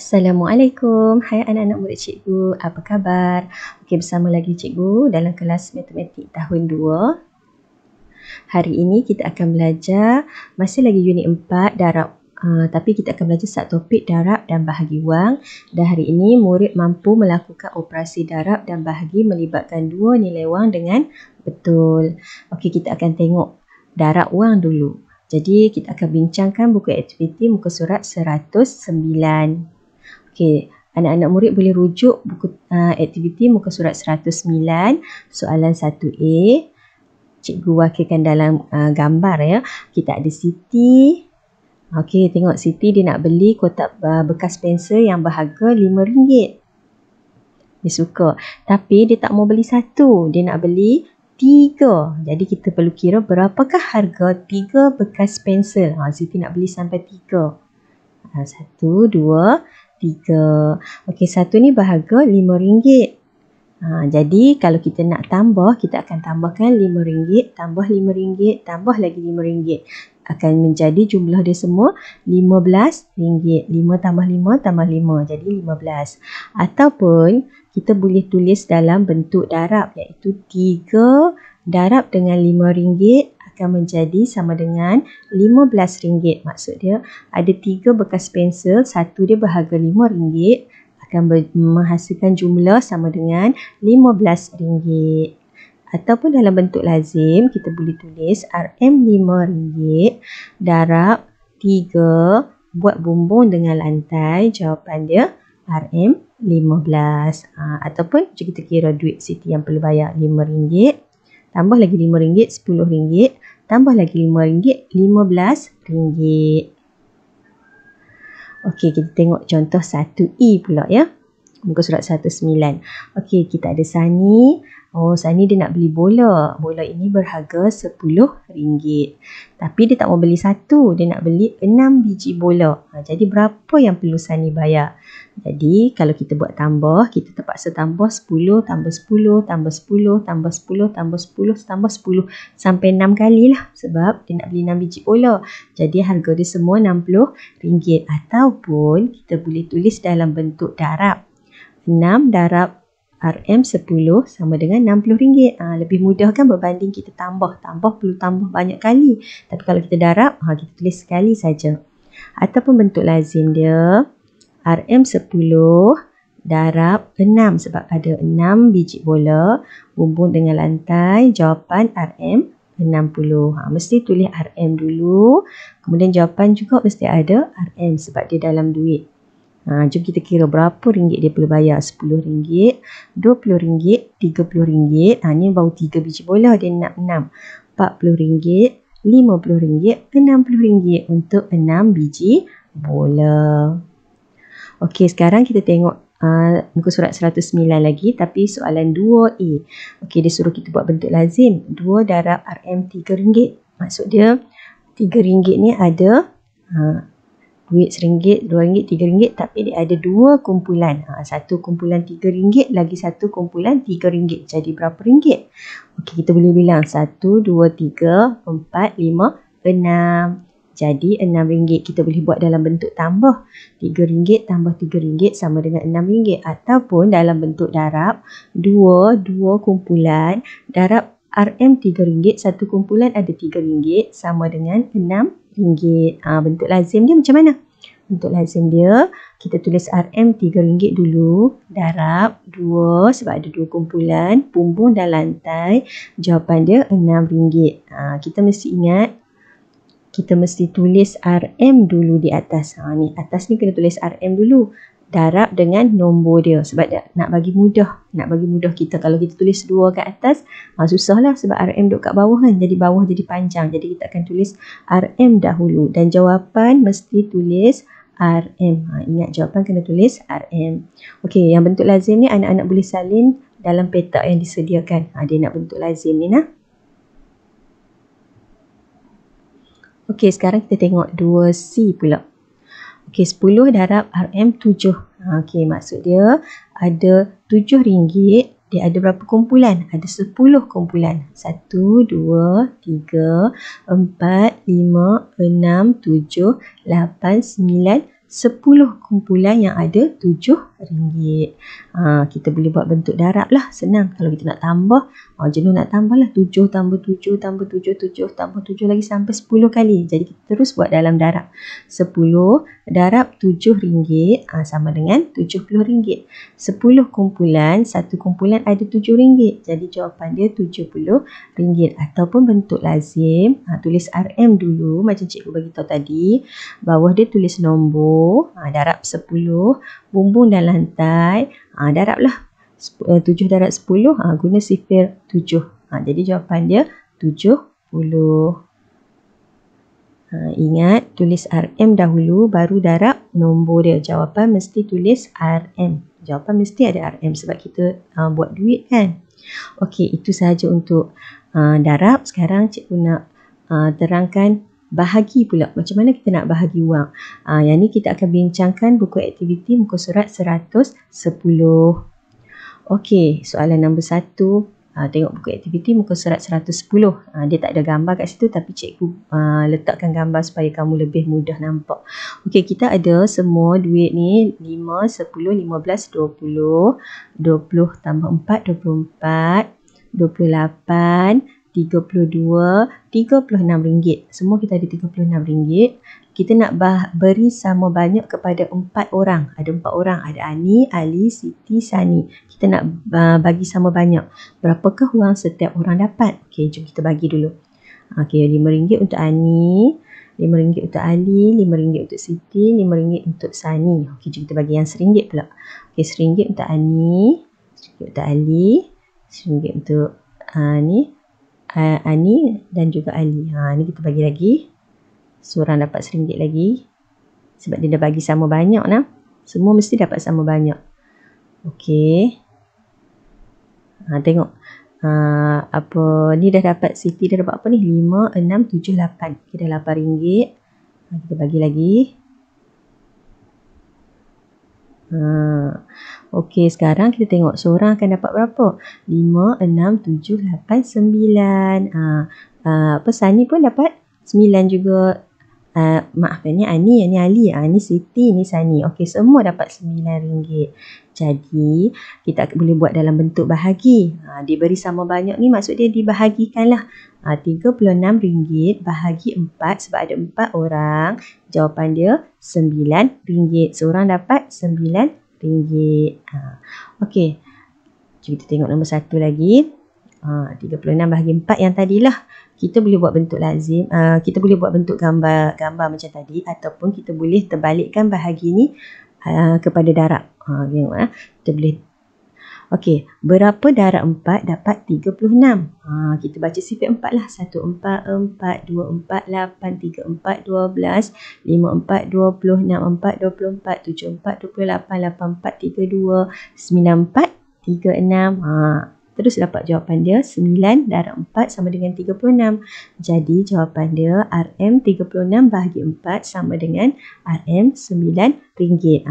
Assalamualaikum. Hai anak-anak murid cikgu, apa khabar? Okey, bersama lagi cikgu dalam kelas matematik tahun 2. Hari ini kita akan belajar masih lagi unit 4 darab. Tapi kita akan belajar satu topik darab dan bahagi wang. Dan hari ini murid mampu melakukan operasi darab dan bahagi melibatkan dua nilai wang dengan betul. Okey, kita akan tengok darab wang dulu. Jadi kita akan bincangkan buku aktiviti muka surat 109. Okey, anak-anak murid boleh rujuk buku aktiviti muka surat 109, soalan 1A. Cikgu wakilkan dalam gambar ya. Kita ada Siti. Okey, tengok Siti dia nak beli kotak bekas pensel yang berharga RM5. Dia suka. Tapi dia tak mau beli satu. Dia nak beli 3. Jadi kita perlu kira berapakah harga 3 bekas pensel. Siti nak beli sampai 3. 1, 2, 3. Okey, satu ni berharga RM5. Jadi kalau kita nak tambah, kita akan tambahkan RM5 tambah RM5 tambah lagi RM5. Akan menjadi jumlah dia semua RM15. 5 tambah 5 tambah 5. Jadi 15. Ataupun kita boleh tulis dalam bentuk darab, iaitu 3 darab dengan RM5 akan menjadi sama dengan RM15. Maksud dia ada 3 bekas pensel, satu dia berharga RM5, akan menghasilkan jumlah sama dengan RM15. Ataupun dalam bentuk lazim, kita boleh tulis RM5 darab 3 buat bumbung dengan lantai. Jawapan dia RM15. Ataupun kita kira duit Siti yang perlu bayar RM5, tambah lagi RM5, RM10, tambah lagi RM5, RM15. Okey, kita tengok contoh 1E pula ya. Muka surat 19. Okey, kita ada Sani. Sani dia nak beli bola. Bola ini berharga RM10. Tapi dia tak mau beli satu. Dia nak beli 6 biji bola. Jadi berapa yang perlu Sani bayar? Jadi kalau kita buat tambah, kita terpaksa tambah 10 tambah 10 tambah 10 tambah 10 tambah 10 tambah 10 sampai 6 kali lah. Sebab dia nak beli 6 biji bola. Jadi harga dia semua RM60. Ataupun kita boleh tulis dalam bentuk darab. 6 darab RM10 sama dengan RM60. Lebih mudah kan berbanding kita tambah. Tambah perlu tambah banyak kali. Tapi kalau kita darab, kita tulis sekali saja. Ataupun bentuk lazim dia RM10 darab 6 sebab ada 6 biji bola bumbung dengan lantai. Jawapan RM60. Mesti tulis RM dulu. Kemudian jawapan juga mesti ada RM sebab dia dalam duit. Jom kita kira berapa ringgit dia perlu bayar. RM10, RM20, RM30. Ni baru 3 biji bola, dia nak 6. RM40, RM50, RM60 untuk 6 biji bola. Okey, sekarang kita tengok muka surat 109 lagi, tapi soalan 2A. Okey, dia suruh kita buat bentuk lazim. 2 darab RM RM3. Maksud dia RM3 ni ada duit RM1, RM2, RM3, tapi dia ada 2 kumpulan. Satu kumpulan RM3 lagi satu kumpulan RM3. Jadi berapa ringgit? Okey, kita boleh bilang 1, 2, 3, 4, 5, 6. Jadi RM6. Kita boleh buat dalam bentuk tambah. RM3 tambah RM3 sama dengan RM6. Ataupun dalam bentuk darab. 2 kumpulan darab RM3. Satu kumpulan ada RM3 sama dengan RM6. Bentuk lazim dia macam mana? Bentuk lazim dia, kita tulis RM3 dulu. Darab 2 sebab ada 2 kumpulan. Bumbung dan lantai. Jawapan dia RM6. Kita mesti ingat, kita mesti tulis RM dulu di atas. Ni atas ni kena tulis RM dulu. Darab dengan nombor dia. Sebab nak bagi mudah. Nak bagi mudah kita. Kalau kita tulis 2 kat atas, susahlah sebab RM duduk kat bawah kan. Jadi bawah jadi panjang. Jadi kita akan tulis RM dahulu. Dan jawapan mesti tulis RM. Ingat jawapan kena tulis RM. Okey, yang bentuk lazim ni anak-anak boleh salin dalam petak yang disediakan. Dia nak bentuk lazim ni nah. Okey, sekarang kita tengok 2C pula. Okey, 10 darab RM7. Okey, maksud dia ada RM7. Dia ada berapa kumpulan? Ada 10 kumpulan. 1, 2, 3, 4, 5, 6, 7, 8, 9, 10 kumpulan yang ada RM7. Kita boleh buat bentuk darab lah, senang. Kalau kita nak tambah, jenuh nak tambah lah, 7 tambah 7 tambah 7, 7 tambah 7 lagi sampai 10 kali. Jadi kita terus buat dalam darab. 10 darab RM7 sama dengan RM70. 10 kumpulan, satu kumpulan ada RM7. Jadi jawapan dia RM70. Ataupun bentuk lazim, tulis RM dulu macam cikgu bagi tahu tadi. Bawah dia tulis nombor, darab 10, bumbung dan lantai, darablah 7 darab 10, guna sifir 7. Jadi jawapan dia 70. Ingat, tulis RM dahulu baru darab nombor dia. Jawapan mesti tulis RM. Jawapan mesti ada RM sebab kita buat duit kan. Okey, itu sahaja untuk darab. Sekarang cikgu nak terangkan bahagi pula. Macam mana kita nak bahagi wang. Yang ni kita akan bincangkan buku aktiviti muka surat 110. Okey, soalan nombor 1. Tengok buku aktiviti muka surat 110. Dia tak ada gambar kat situ tapi cikgu letakkan gambar supaya kamu lebih mudah nampak. Okey, kita ada semua duit ni 5, 10, 15, 20. 20 tambah 4, 24. 28, 32, RM36. Semua kita ada RM36. Kita nak beri sama banyak kepada 4 orang. Ada 4 orang. Ada Ani, Ali, Siti, Sani. Kita nak bagi sama banyak. Berapakah wang setiap orang dapat? Okey, jom kita bagi dulu. Okey, RM5 untuk Ani, RM5 untuk Ali, RM5 untuk Siti, RM5 untuk Sani. Okey, jom kita bagi yang RM1 pula. Okey, RM1 untuk Ani, RM1 untuk Ali, RM1 untuk Ani dan juga Ali. Ni kita bagi lagi. Seorang dapat RM1 lagi. Sebab dia dah bagi sama banyak nah. Semua mesti dapat sama banyak. Okey. Tengok. Apa ni dah dapat, Siti dah dapat apa ni? 5, 6, 7, 8. Kita dah RM8. Kita bagi lagi. Okey, sekarang kita tengok seorang akan dapat berapa? 5, 6, 7, 8, 9. Apa Sani pun dapat 9 juga. Maaf, ni Ani, ni Ali, ni Siti, ni Sani. Okey, semua dapat RM9. Jadi, kita boleh buat dalam bentuk bahagi. Diberi sama banyak ni maksud dia dibahagikanlah. RM36 bahagi 4 sebab ada 4 orang. Jawapan dia RM9. Seorang dapat RM9. Okey. Cuba kita tengok nombor 1 lagi. 36 bahagi 4 yang tadilah. Kita boleh buat bentuk lazim. Kita boleh buat bentuk gambar macam tadi. Ataupun kita boleh terbalikkan bahagi ni kepada darab. Tengok kita boleh. Okey, berapa darab 4 dapat 36? Kita baca sifat 4 lah. 1, 4, 4, 2, 4, 8, 3, 4, 12, 5, 4, 20, 6, 4, 24, 7, 4, 28, 8, 4, 3, 2, 9, 4, 3, 6. Terus dapat jawapan dia 9 darab 4 sama dengan 36. Jadi jawapan dia RM36 bahagi 4 sama dengan RM9.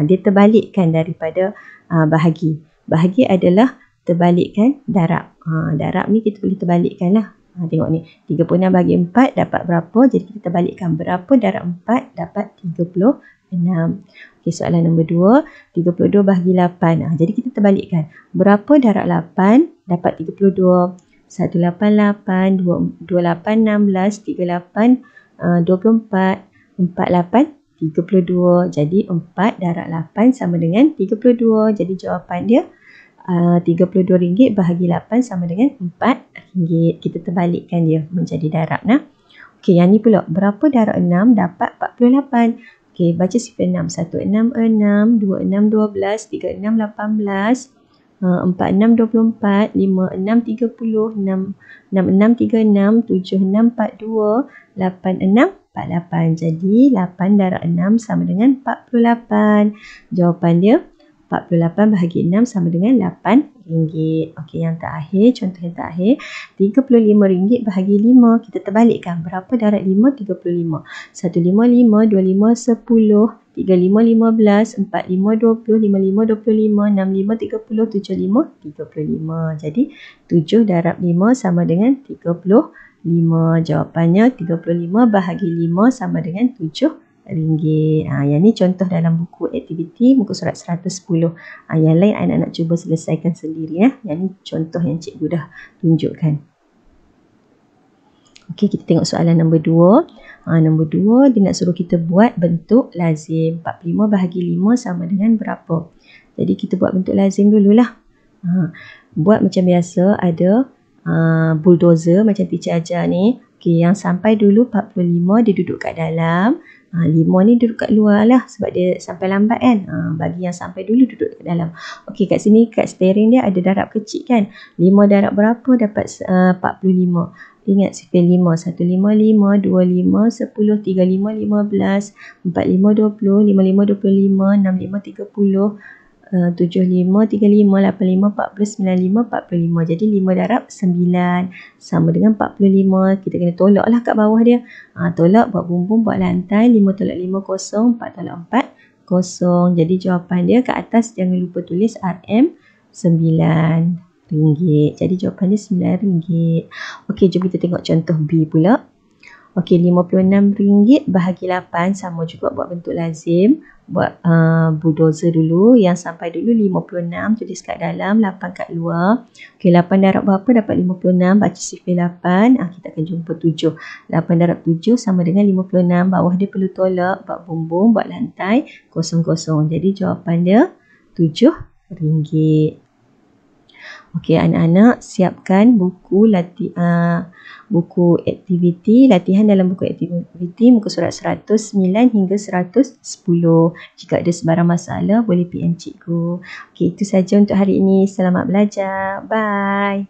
Dia terbalikkan daripada bahagi. Bahagi adalah terbalikkan darab. Darab ni kita boleh terbalikkan lah. Tengok ni. 36 bahagi 4 dapat berapa? Jadi kita terbalikkan. Berapa darab 4 dapat 36. Okey, soalan nombor 2. 32 bahagi 8. Jadi kita terbalikkan. Berapa darab 8 dapat 32? 188, 28, 16, 38, 24, 48, 32. Jadi 4 darab 8 sama dengan 32. Jadi jawapan dia RM32 bahagi 8 sama dengan RM4. Kita terbalikkan dia menjadi darab. Okey, yang ni pula. Berapa darab 6 dapat 48? Okey, baca sifat 6. 1, 6, 6, 2, 6, 12, 3, 6, 18, 4, 6, 24, 5, 6, 30, 6, 6, 36, 7, 6, 42, 8, 6, 48. Jadi 8 darab 6 sama dengan 48. Jawapan dia 48 bahagi 6 sama dengan RM8. Okey, yang terakhir, contoh yang terakhir. RM35 bahagi 5. Kita terbalikkan. Berapa darab 5? 35. 1, 5, 5, 2, 5, 10, 3, 5, 15, 4, 5, 20, 5, 5, 25, 6, 5, 30, 7, 5, 35. Jadi 7 darab 5 sama dengan 35. Jawapannya 35 bahagi 5 sama dengan 75. ringgit. Yang ni contoh dalam buku aktiviti muka surat 110. Yang lain anak-anak cuba selesaikan sendiri. Yang ni contoh yang cikgu dah tunjukkan. Okey, kita tengok soalan nombor 2. Nombor 2 dia nak suruh kita buat bentuk lazim. 45 bahagi 5 sama dengan berapa? Jadi kita buat bentuk lazim dululah. Buat macam biasa, ada bulldozer macam teacher ajar ni. Okey, yang sampai dulu 45 dia duduk kat dalam. 5 ni duduk kat luar lah sebab dia sampai lambat kan. Bagi yang sampai dulu duduk kat dalam. Okey, kat sini kat steering dia ada darab kecil kan. 5 darab berapa dapat 45. Ingat sifir 5. 1, 5, 5, 2, 5, 10, 3, 5, 15, 4, 5, 20, 5, 5, 25, 6, 5, 30, 7, 5, 35, 8, 5, 40, 9, 5, 45. Jadi 5 darab 9 sama dengan 45. Kita kena tolak lah kat bawah dia. Tolak, buat bumbung, buat lantai. 5 tolak 5, kosong. 4 tolak 4, kosong. Jadi jawapan dia kat atas jangan lupa tulis RM 9. Ringgit. Jadi jawapan dia RM9. Okey, jom kita tengok contoh B pula. Okey, RM56 bahagi 8 sama juga buat bentuk lazim. Buat bulldozer dulu. Yang sampai dulu 56 tulis kat dalam, 8 kat luar. Okey, 8 darab berapa dapat 56? Baca sifir 8. Kita akan jumpa 7. 8 darab 7 sama dengan 56. Bawah dia perlu tolak, buat bumbung, buat lantai, kosong-kosong. Jadi jawapan dia RM7. Okey, anak-anak siapkan buku buku aktiviti, latihan dalam buku aktiviti muka surat 109 hingga 110. Jika ada sebarang masalah boleh PM cikgu. Okey, itu saja untuk hari ini. Selamat belajar. Bye.